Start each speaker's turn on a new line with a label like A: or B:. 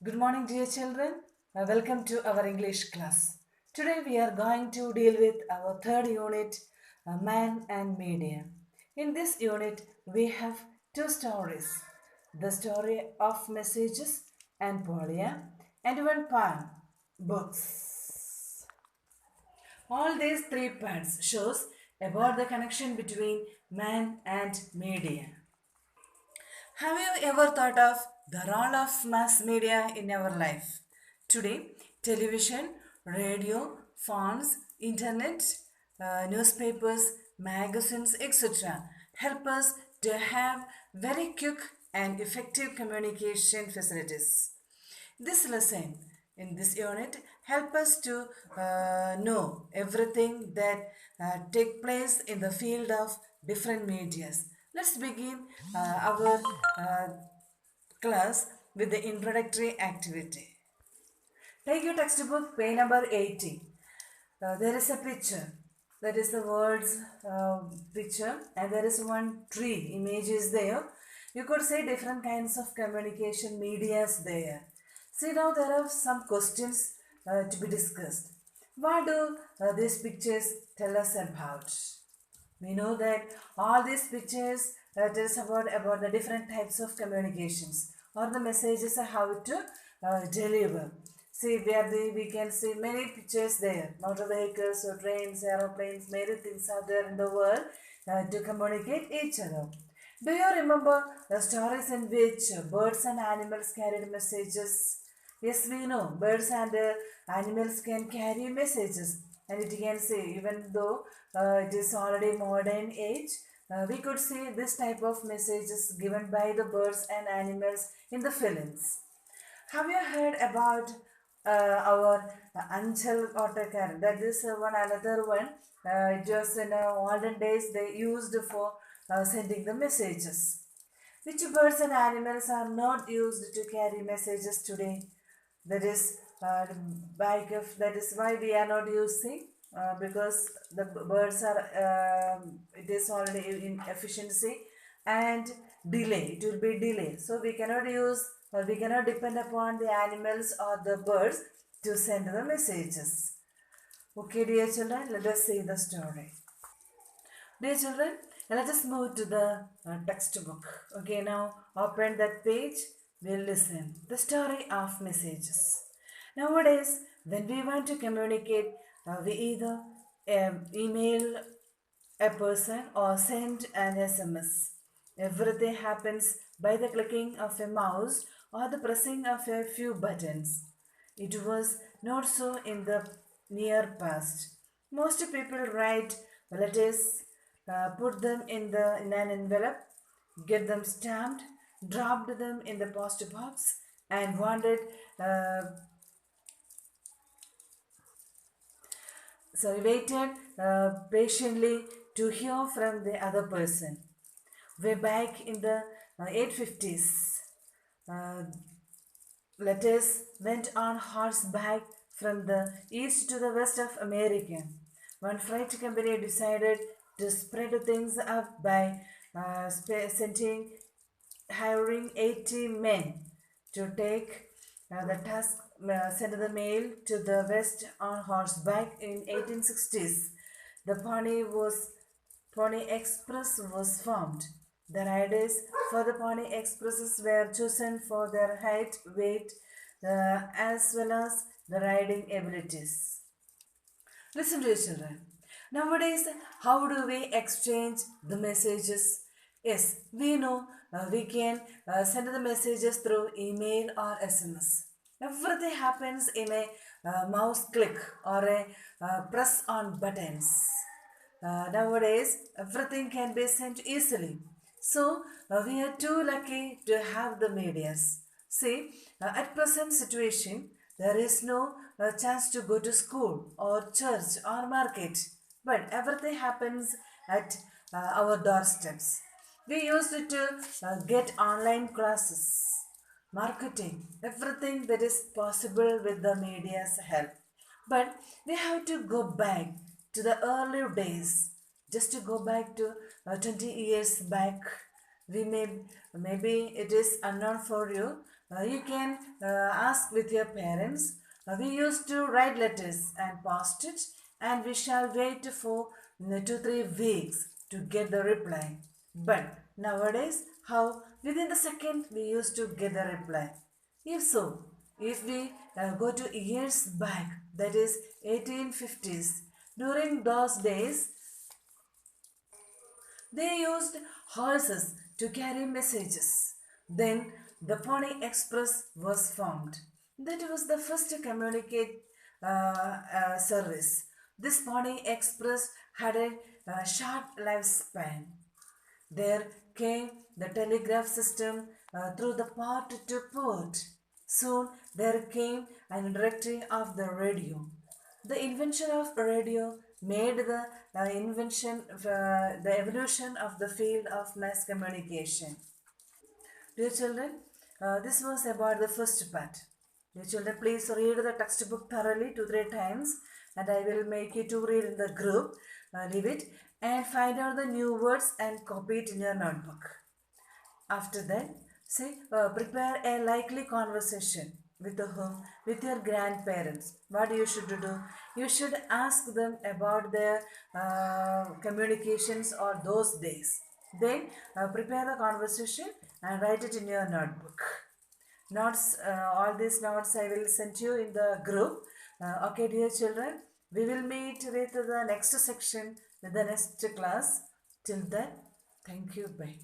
A: Good morning, dear children. Welcome to our English class. Today we are going to deal with our third unit, Man and Media. In this unit, we have two stories, the story of messages and Polia, and one poem, books. All these three parts shows about the connection between man and media. Have you ever thought of the role of mass media in our life? Today, television, radio, phones, internet, newspapers, magazines, etc. help us to have very quick and effective communication facilities. This lesson in this unit help us to know everything that take place in the field of different medias. Let's begin our uh, class with the introductory activity. Take your textbook, page number 80. There is a picture. That is the words picture, and there is one tree image is there. You could say different kinds of communication medias there. See now there are some questions to be discussed. What do these pictures tell us about? We know that all these pictures tells about the different types of communications or the messages are how to deliver. See where we can see many pictures there, motor vehicles or trains, aeroplanes, many things are there in the world to communicate each other. Do you remember the stories in which birds and animals carried messages? Yes, we know birds and animals can carry messages, and it can say even though it is already modern age, we could see this type of messages given by the birds and animals in the films. Have you heard about our Anchal autocar? That is one another one. It was in olden days they used for sending the messages. Which birds and animals are not used to carry messages today? That is bike of that is why we are not using because the birds are it is already in efficiency and delay. It will be delay. So we cannot use or we cannot depend upon the animals or the birds to send the messages. Okay, dear children, let us see the story. Dear children, let us move to the textbook. Okay, now open that page. We'll listen. The story of messages. Nowadays, when we want to communicate, we either email a person or send an SMS. Everything happens by the clicking of a mouse or the pressing of a few buttons. It was not so in the near past. Most people write letters, put them in an envelope, get them stamped, dropped them in the post box, and wanted uh, so we waited patiently to hear from the other person. Way back in the 850s, uh, letters went on horseback from the east to the west of America. One freight company decided to spread things up by sending hiring 80 men to take the task, send the mail to the west on horseback in 1860s. The Pony Express was formed. The riders for the Pony Expresses were chosen for their height, weight, as well as the riding abilities. Listen to your children. Nowadays, how do we exchange the messages? Yes, we know we can send the messages through email or SMS. Everything happens in a mouse click or a press on buttons. Nowadays, everything can be sent easily. So, we are too lucky to have the medias. See, at present situation, there is no chance to go to school or church or market, but everything happens at our doorsteps. We used it to get online classes, marketing, everything that is possible with the media's help. But we have to go back to the earlier days, just to go back to 20 years back. We maybe it is unknown for you, You can ask with your parents. We used to write letters and post it, and we shall wait for 2 3 weeks to get the reply. But nowadays, how within the second we used to get the reply. If so, if we go to years back, that is 1850s, during those days, they used horses to carry messages. Then the Pony Express was formed. That was the first communicate service. This Pony Express had a short lifespan. There came the telegraph system through the port to port. Soon there came an introduction of the radio. The invention of radio made the evolution of the field of mass communication. Dear children, this was about the first part. Dear children, please read the textbook thoroughly 2 3 times, and I will make you to read in the group. Leave it and find out the new words and copy it in your notebook. After that, prepare a likely conversation with whom? With your grandparents. What you should do? You should ask them about their communications or those days. Then prepare the conversation and write it in your notebook. Notes, all these notes I will send you in the group. Okay, dear children, we will meet with the next section with the next class. Till then, thank you. Bye.